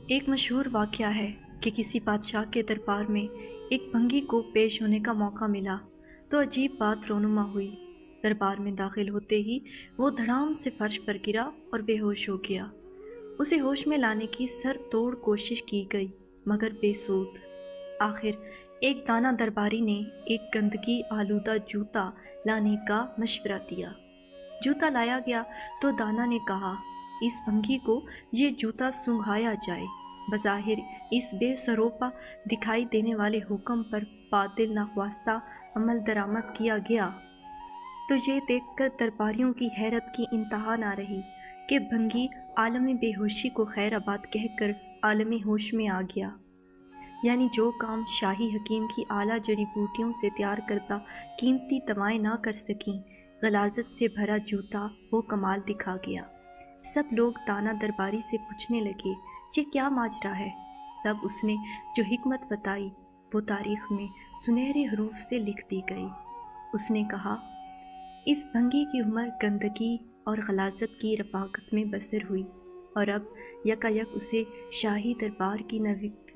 ایک مشہور واقعہ ہے کہ کسی بادشاہ کے دربار میں ایک بھنگی کو پیش ہونے کا موقع ملا تو عجیب بات رونما ہوئی۔ دربار میں داخل ہوتے ہی وہ دھڑام سے فرش پر گرا اور بے ہوش ہو گیا۔ اسے ہوش میں لانے کی سر توڑ کوشش کی گئی مگر بے سود۔ آخر ایک دانا درباری نے ایک گندگی آلودہ جوتا لانے کا مشورہ دیا۔ جوتا لایا گیا تو دانا نے کہا، اس بھنگی کو یہ جوتا سنگھایا جائے۔ بظاہر اس بے سروپا دکھائی دینے والے حکم پر باطل ناخواستہ عمل درآمد کیا گیا تو یہ دیکھ کر درباریوں کی حیرت کی انتہا نہ رہی کہ بھنگی عالم بے ہوشی کو خیر آباد کہہ کر عالم ہوش میں آ گیا۔ یعنی جو کام شاہی حکیم کی اعلیٰ جڑی بوٹیوں سے تیار کردہ قیمتی دوائیں نہ کر سکیں، غلاظت سے بھرا جوتا وہ کمال دکھا گیا۔ سب لوگ دانا درباری سے پوچھنے لگے، یہ کیا ماجرا ہے؟ تب اس نے جو حکمت بتائی وہ تاریخ میں سنہرے حروف سے لکھ دی گئی۔ اس نے کہا، اس بھنگی کی عمر گندگی اور غلاظت کی رفاقت میں بسر ہوئی اور اب یکایک اسے شاہی دربار کی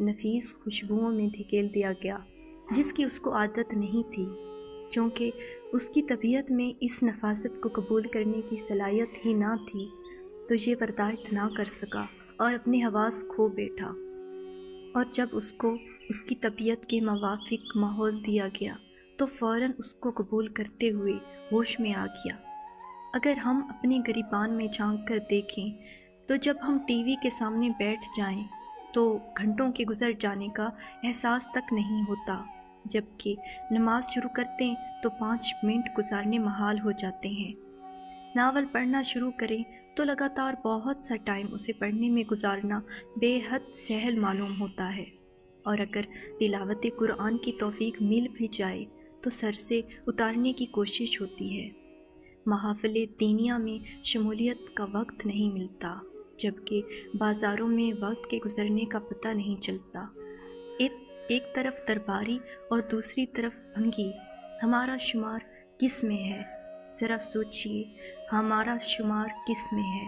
نفیس خوشبوؤں میں دھکیل دیا گیا جس کی اس کو عادت نہیں تھی۔ چونکہ اس کی طبیعت میں اس نفاست کو قبول کرنے کی صلاحیت ہی نہ تھی تو یہ برداشت نہ کر سکا اور اپنے حواس کھو بیٹھا، اور جب اس کو اس کی طبیعت کے موافق ماحول دیا گیا تو فوراً اس کو قبول کرتے ہوئے ہوش میں آ گیا۔ اگر ہم اپنے گریبان میں جھانک کر دیکھیں تو جب ہم ٹی وی کے سامنے بیٹھ جائیں تو گھنٹوں کے گزر جانے کا احساس تک نہیں ہوتا، جبکہ نماز شروع کرتے تو 5 منٹ گزارنے محال ہو جاتے ہیں۔ ناول پڑھنا شروع کریں تو لگاتار بہت سا ٹائم اسے پڑھنے میں گزارنا بے حد سہل معلوم ہوتا ہے، اور اگر تلاوت قرآن کی توفیق مل بھی جائے تو سر سے اتارنے کی کوشش ہوتی ہے۔ محافل دینیہ میں شمولیت کا وقت نہیں ملتا، جبکہ بازاروں میں وقت کے گزرنے کا پتہ نہیں چلتا۔ ایک طرف درباری اور دوسری طرف بھنگی، ہمارا شمار کس میں ہے؟ ذرا سوچئے، ہمارا شمار کس میں ہے؟